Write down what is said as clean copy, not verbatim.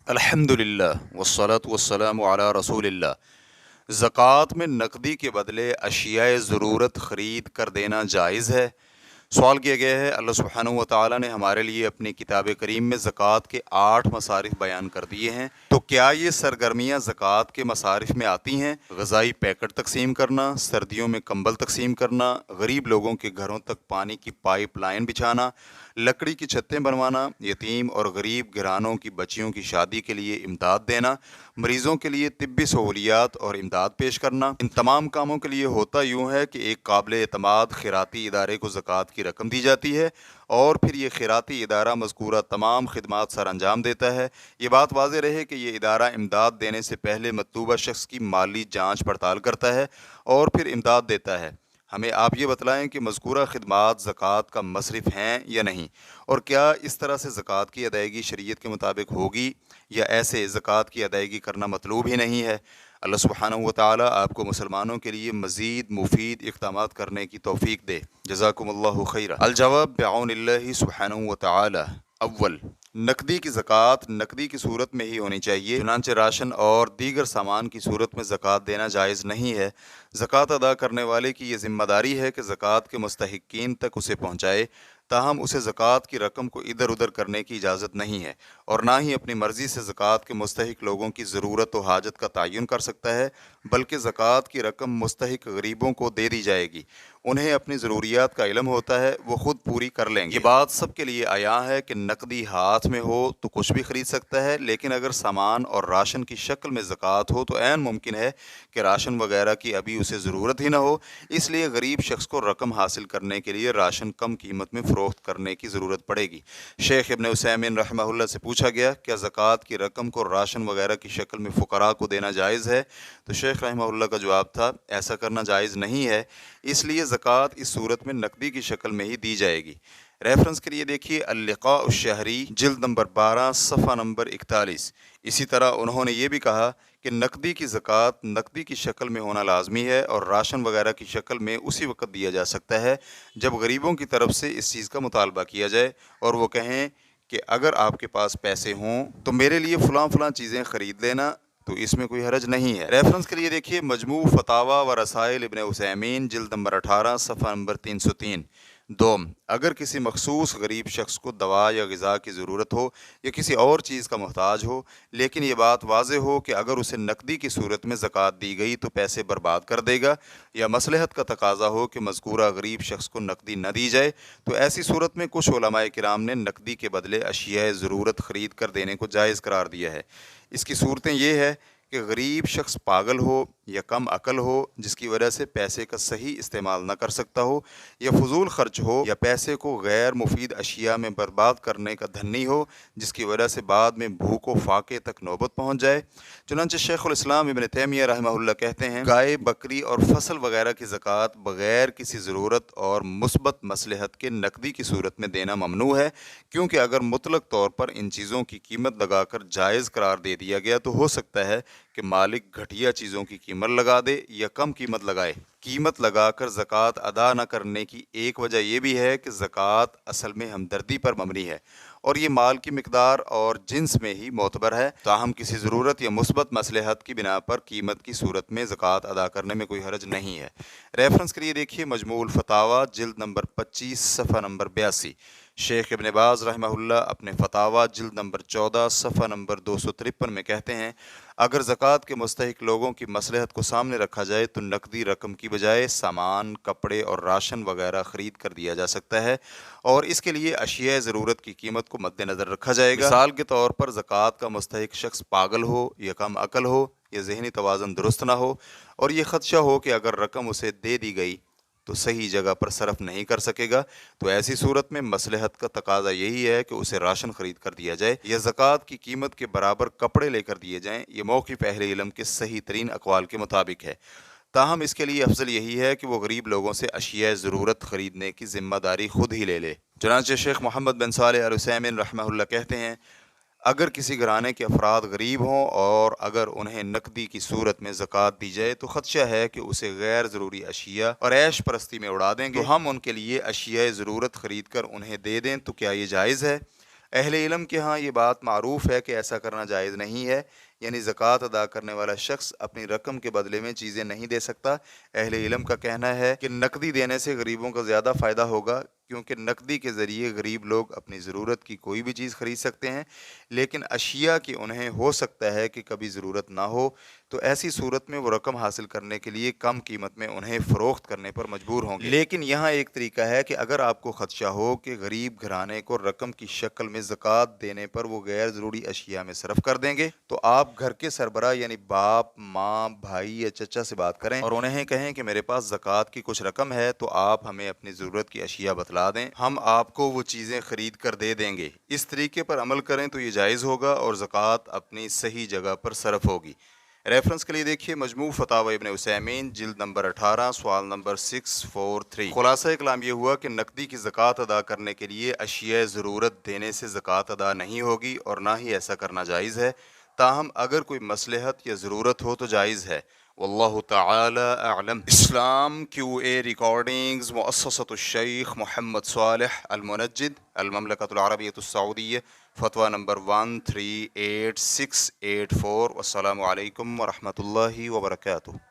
الحمدللہ والصلاة والسلام علی رسول اللہ۔ زکوٰۃ میں نقدی کے بدلے اشیاء ضرورت خرید کر دینا جائز ہے؟ سوال کیا گیا ہے۔ اللہ سبحانہ و تعالیٰ نے ہمارے لیے اپنی کتاب کریم میں زکوٰۃ کے 8 مصارف بیان کر دیے ہیں، تو کیا یہ سرگرمیاں زکوٰۃ کے مصارف میں آتی ہیں؟ غذائی پیکٹ تقسیم کرنا، سردیوں میں کمبل تقسیم کرنا، غریب لوگوں کے گھروں تک پانی کی پائپ لائن بچھانا، لکڑی کی چھتیں بنوانا، یتیم اور غریب گھرانوں کی بچیوں کی شادی کے لیے امداد دینا، مریضوں کے لیے طبی سہولیات اور امداد پیش کرنا۔ ان تمام کاموں کے لیے ہوتا یوں ہے کہ ایک قابل اعتماد خیراتی ادارے کو زکوٰۃ کی رقم دی جاتی ہے اور پھر یہ خیراتی ادارہ مذکورہ تمام خدمات سر انجام دیتا ہے۔ یہ بات واضح رہے کہ یہ ادارہ امداد دینے سے پہلے مطلوبہ شخص کی مالی جانچ پڑتال کرتا ہے اور پھر امداد دیتا ہے۔ ہمیں آپ یہ بتلائیں کہ مذکورہ خدمات زکوٰۃ کا مصرف ہیں یا نہیں، اور کیا اس طرح سے زکوٰۃ کی ادائیگی شریعت کے مطابق ہوگی یا ایسے زکوٰۃ کی ادائیگی کرنا مطلوب ہی نہیں ہے۔ اللہ سبحانہ و تعالیٰ آپ کو مسلمانوں کے لیے مزید مفید اقدامات کرنے کی توفیق دے۔ جزاکم اللہ خیرا۔ الجواب بعون اللہ سبحانہ و تعالیٰ۔ اول، نقدی کی زکوٰۃ نقدی کی صورت میں ہی ہونی چاہیے، چنانچہ راشن اور دیگر سامان کی صورت میں زکوٰۃ دینا جائز نہیں ہے۔ زکوٰۃ ادا کرنے والے کی یہ ذمہ داری ہے کہ زکوٰۃ کے مستحقین تک اسے پہنچائے، تاہم اسے زکوٰۃ کی رقم کو ادھر ادھر کرنے کی اجازت نہیں ہے، اور نہ ہی اپنی مرضی سے زکوٰۃ کے مستحق لوگوں کی ضرورت و حاجت کا تعین کر سکتا ہے، بلکہ زکوٰۃ کی رقم مستحق غریبوں کو دے دی جائے گی۔ انہیں اپنی ضروریات کا علم ہوتا ہے، وہ خود پوری کر لیں گے۔ یہ بات سب کے لیے عیاں ہے کہ نقدی ہاتھ میں ہو تو کچھ بھی خرید سکتا ہے، لیکن اگر سامان اور راشن کی شکل میں زکوٰۃ ہو تو عین ممکن ہے کہ راشن وغیرہ کی ابھی اسے ضرورت ہی نہ ہو، اس لیے غریب شخص کو رقم حاصل کرنے کے لیے راشن کم قیمت میں فروخت کرنے کی ضرورت پڑے گی۔ شیخ ابن عثیمین رحمہ اللہ سے پوچھا گیا، کیا زکوٰۃ کی رقم کو راشن وغیرہ کی شکل میں فقراء کو دینا جائز ہے؟ تو شیخ رحمہ اللہ کا جواب تھا، ایسا کرنا جائز نہیں ہے، اس لیے زکوٰۃ اس صورت میں نقدی کی شکل میں ہی دی جائے گی۔ ریفرنس کے لیے دیکھیے اللقاء الشہری جلد نمبر 12 صفحہ نمبر 41۔ اسی طرح انہوں نے یہ بھی کہا کہ نقدی کی زکوٰۃ نقدی کی شکل میں ہونا لازمی ہے، اور راشن وغیرہ کی شکل میں اسی وقت دیا جا سکتا ہے جب غریبوں کی طرف سے اس چیز کا مطالبہ کیا جائے اور وہ کہیں کہ اگر آپ کے پاس پیسے ہوں تو میرے لیے فلاں فلاں چیزیں خرید لینا، تو اس میں کوئی حرج نہیں ہے۔ ریفرنس کے لیے دیکھیے مجموع فتاوی و رسائل ابن عثیمین جلد نمبر 18 صفحہ نمبر 303۔ دوم، اگر کسی مخصوص غریب شخص کو دوا یا غذا کی ضرورت ہو یا کسی اور چیز کا محتاج ہو، لیکن یہ بات واضح ہو کہ اگر اسے نقدی کی صورت میں زکوٰۃ دی گئی تو پیسے برباد کر دے گا، یا مصلحت کا تقاضا ہو کہ مذکورہ غریب شخص کو نقدی نہ دی جائے، تو ایسی صورت میں کچھ علماء کرام نے نقدی کے بدلے اشیاء ضرورت خرید کر دینے کو جائز قرار دیا ہے۔ اس کی صورتیں یہ ہے کہ غریب شخص پاگل ہو یا کم عقل ہو جس کی وجہ سے پیسے کا صحیح استعمال نہ کر سکتا ہو، یا فضول خرچ ہو، یا پیسے کو غیر مفید اشیاء میں برباد کرنے کا دھنی ہو جس کی وجہ سے بعد میں بھوک و فاقے تک نوبت پہنچ جائے۔ چنانچہ شیخ الاسلام ابن تیمیہ رحمہ اللہ کہتے ہیں، گائے، بکری اور فصل وغیرہ کی زکوٰۃ بغیر کسی ضرورت اور مثبت مصلحت کے نقدی کی صورت میں دینا ممنوع ہے، کیونکہ اگر مطلق طور پر ان چیزوں کی قیمت لگا کر جائز قرار دے دیا گیا تو ہو سکتا ہے کہ مالک گھٹیا چیزوں کی قیمت لگا دے یا کم قیمت لگائے۔ قیمت لگا کر زکوٰۃ ادا نہ کرنے کی ایک وجہ یہ بھی ہے کہ زکوٰۃ اصل میں ہمدردی پر مبنی ہے اور یہ مال کی مقدار اور جنس میں ہی معتبر ہے، تاہم کسی ضرورت یا مثبت مصلحت کی بنا پر قیمت کی صورت میں زکوٰۃ ادا کرنے میں کوئی حرج نہیں ہے۔ ریفرنس کے لیے دیکھیے مجموع الفتاوی جلد نمبر 25 صفحہ نمبر 82۔ شیخ ابن باز رحمہ اللہ اپنے فتاوی جلد نمبر 14 صفحہ نمبر 253 میں کہتے ہیں، اگر زکوٰۃ کے مستحق لوگوں کی مصلحت کو سامنے رکھا جائے تو نقدی رقم کی بجائے سامان، کپڑے اور راشن وغیرہ خرید کر دیا جا سکتا ہے، اور اس کے لیے اشیاء ضرورت کی قیمت کو مد نظر رکھا جائے گا۔ مثال کے طور پر زکوٰۃ کا مستحق شخص پاگل ہو یا کم عقل ہو یا ذہنی توازن درست نہ ہو، اور یہ خدشہ ہو کہ اگر رقم اسے دے دی گئی تو صحیح جگہ پر صرف نہیں کر سکے گا، تو ایسی صورت میں مصلحت کا تقاضا یہی ہے کہ اسے راشن خرید کر دیا جائے یا زکوٰۃ کی قیمت کے برابر کپڑے لے کر دیے جائیں۔ یہ موقف اہل علم کے صحیح ترین اقوال کے مطابق ہے، تاہم اس کے لیے افضل یہی ہے کہ وہ غریب لوگوں سے اشیاء ضرورت خریدنے کی ذمہ داری خود ہی لے لے۔ چنانچہ شیخ محمد بن صالح العثیمین رحمہ اللہ کہتے ہیں، اگر کسی گھرانے کے افراد غریب ہوں اور اگر انہیں نقدی کی صورت میں زکوٰۃ دی جائے تو خدشہ ہے کہ اسے غیر ضروری اشیاء اور عیش پرستی میں اڑا دیں گے، تو ہم ان کے لیے اشیاء ضرورت خرید کر انہیں دے دیں تو کیا یہ جائز ہے؟ اہل علم کے ہاں یہ بات معروف ہے کہ ایسا کرنا جائز نہیں ہے، یعنی زکوٰۃ ادا کرنے والا شخص اپنی رقم کے بدلے میں چیزیں نہیں دے سکتا۔ اہل علم کا کہنا ہے کہ نقدی دینے سے غریبوں کا زیادہ فائدہ ہوگا، کیونکہ نقدی کے ذریعے غریب لوگ اپنی ضرورت کی کوئی بھی چیز خرید سکتے ہیں، لیکن اشیاء کی انہیں ہو سکتا ہے کہ کبھی ضرورت نہ ہو، تو ایسی صورت میں وہ رقم حاصل کرنے کے لیے کم قیمت میں انہیں فروخت کرنے پر مجبور ہوں گے۔ لیکن یہاں ایک طریقہ ہے کہ اگر آپ کو خدشہ ہو کہ غریب گھرانے کو رقم کی شکل میں زکوٰۃ دینے پر وہ غیر ضروری اشیاء میں صرف کر دیں گے، تو آپ گھر کے سربراہ یعنی باپ، ماں، بھائی یا چچا سے بات کریں اور انہیں کہیں کہ میرے پاس زکوٰۃ کی کچھ رقم ہے، تو آپ ہمیں اپنی ضرورت کی اشیاء بتلا دیں، ہم آپ کو وہ چیزیں خرید کر دے دیں گے۔ اس طریقے پر عمل کریں تو یہ جائز ہوگا اور زکوٰۃ اپنی صحیح جگہ پر صرف ہوگی۔ ریفرنس کے لیے دیکھیے مجموع فتاوی ابن عثیمین جلد نمبر 18 سوال نمبر 643۔ خلاصہ کلام یہ ہوا کہ نقدی کی زکوٰۃ ادا کرنے کے لیے اشیاء ضرورت دینے سے زکوٰۃ ادا نہیں ہوگی اور نہ ہی ایسا کرنا جائز ہے، تاہم اگر کوئی مصلحت یا ضرورت ہو تو جائز ہے۔ واللہ تعالی اعلم۔ اسلام کیو اے ریکارڈنگز، مؤسسۃ الشیخ محمد صالح المنجد، المملکۃ العربیۃ السعودیہ، فتویٰ نمبر 138684۔ والسلام علیکم ورحمۃ اللہ وبرکاتہ۔